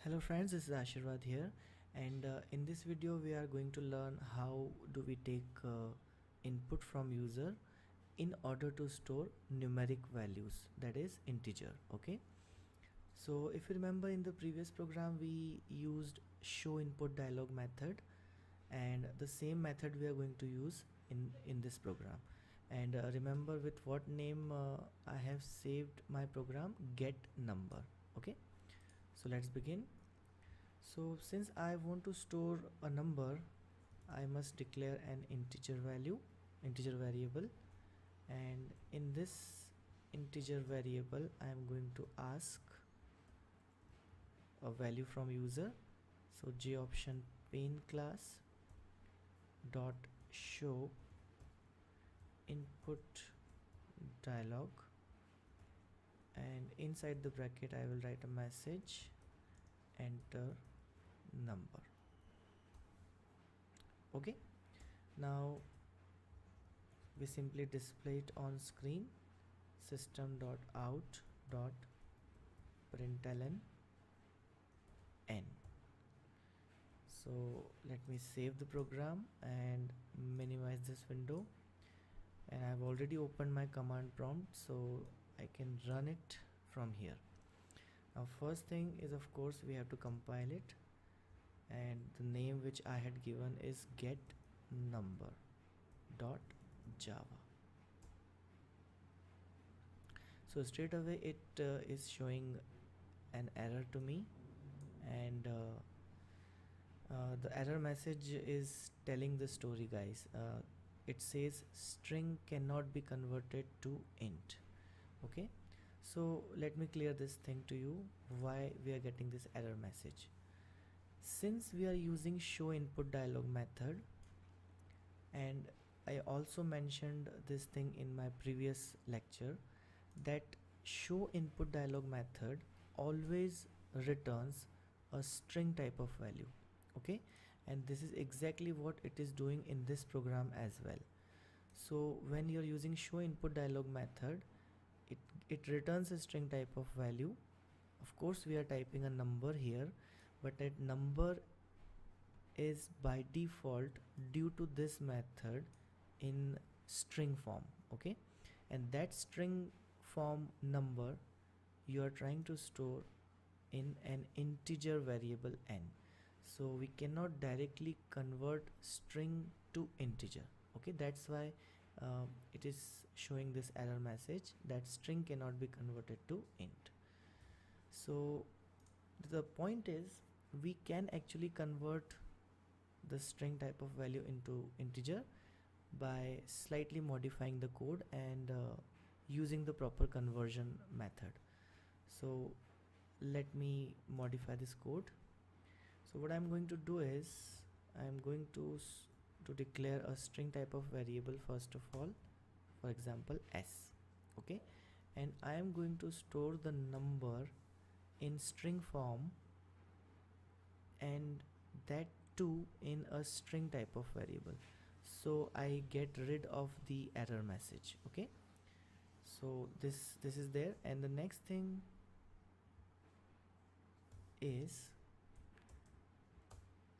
Hello friends, this is Ashirwad here, and in this video we are going to learn how do we take input from user in order to store numeric values, that is integer. Okay, so if you remember, in the previous program we used show input dialog method, and the same method we are going to use in this program. And remember with what name I have saved my program, get number. Okay, so let's begin. So since I want to store a number, I must declare an integer variable, and in this integer variable I am going to ask a value from user. So J option pane class dot show input dialog, and inside the bracket I will write a message, enter number. Okay, now we simply display it on screen, system.out.println n. So let me save the program and minimize this window, and I've already opened my command prompt, so I can run it from here. Now first thing is, of course, we have to compile it, and the name which I had given is get number.java. So straight away it is showing an error to me, and the error message is telling the story, guys. It says string cannot be converted to int. Okay, so let me clear this thing to you, why we are getting this error message. Since we are using show input dialog method, and I also mentioned this thing in my previous lecture, that show input dialog method always returns a string type of value. Okay, and this is exactly what it is doing in this program as well. So when you're using show input dialog method, it returns a string type of value. Of course we are typing a number here, but that number is by default due to this method in string form. Okay, and that string form number you are trying to store in an integer variable n, so we cannot directly convert string to integer. Okay, that's why it is showing this error message that string cannot be converted to int. So the point is, we can actually convert the string type of value into integer by slightly modifying the code and using the proper conversion method. So let me modify this code. So what I'm going to do is, I'm going to declare a string type of variable first of all, for example s. Okay, and I am going to store the number in string form, and that too in a string type of variable, so I get rid of the error message. Okay, so this is there, and the next thing is,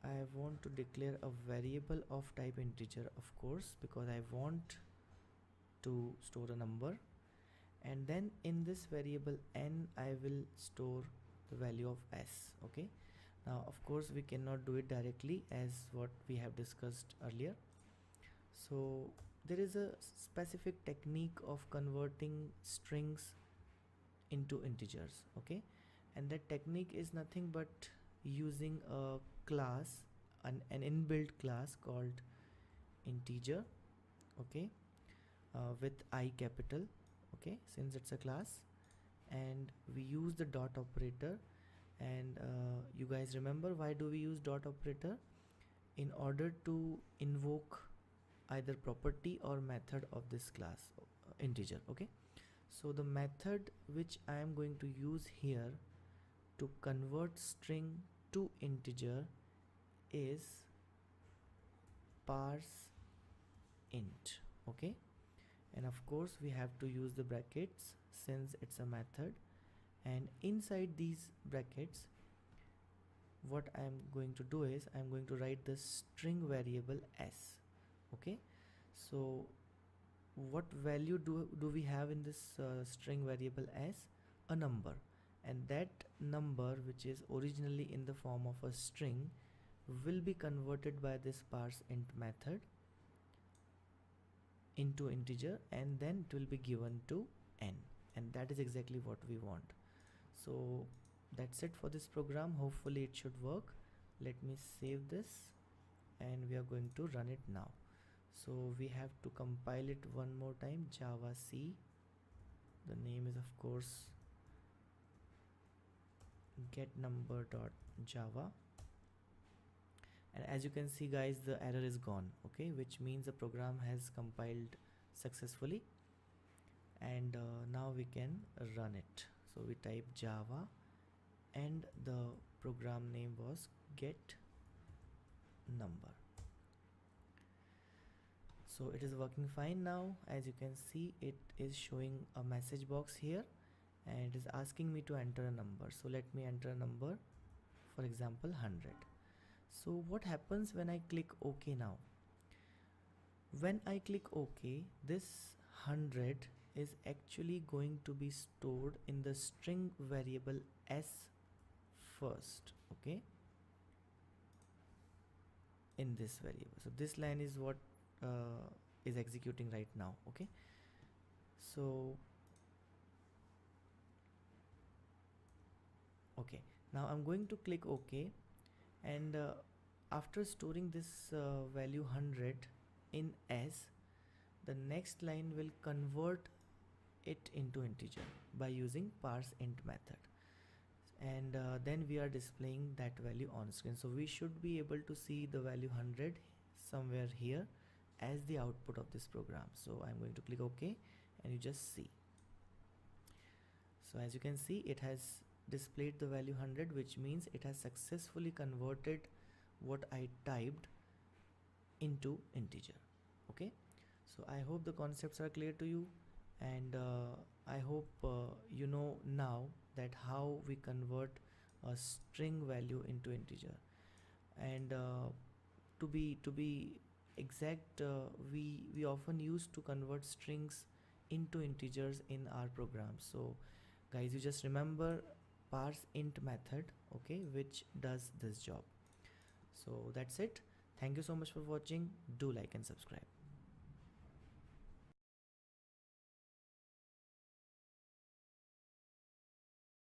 I want to declare a variable of type integer, of course, because I want to store a number, and then in this variable n I will store the value of s. Okay, now of course we cannot do it directly as what we have discussed earlier, so there is a specific technique of converting strings into integers. Okay, and that technique is nothing but using a class, an inbuilt class called integer. Okay, with I capital. Okay, since it's a class, and we use the dot operator, and you guys remember why do we use dot operator? In order to invoke either property or method of this class integer. Okay, so the method which I am going to use here to convert string to integer is parseInt. Okay, and of course we have to use the brackets since it's a method, and inside these brackets what I am going to do is I am going to write the string variable s. Okay, so what value do we have in this string variable s? A number, and that number, which is originally in the form of a string, will be converted by this parseInt method into integer, and then it will be given to n, and that is exactly what we want. So that's it for this program. Hopefully it should work. Let me save this, and we are going to run it now. So we have to compile it one more time. Java C, the name is of course getNumber.java, and as you can see guys, the error is gone, okay, which means the program has compiled successfully, and now we can run it. So we type Java, and the program name was get number. So it is working fine now. As you can see, it is showing a message box here, and it is asking me to enter a number. So let me enter a number, for example 100. So what happens when I click OK now? When I click OK, this 100 is actually going to be stored in the string variable s first, okay, in this variable. So this line is what is executing right now, okay. So okay, now I'm going to click OK, and after storing this value 100 in s, the next line will convert it into integer by using parseInt method, and then we are displaying that value on screen. So we should be able to see the value 100 somewhere here as the output of this program. So I'm going to click OK, and you just see. So as you can see, it has displayed the value 100, which means it has successfully converted what I typed into integer, okay. So I hope the concepts are clear to you, and I hope you know now that how we convert a string value into integer. And to be exact, we often use to convert strings into integers in our programs. So guys, you just remember parseInt method, okay, which does this job. So that's it. Thank you so much for watching. Do like and subscribe.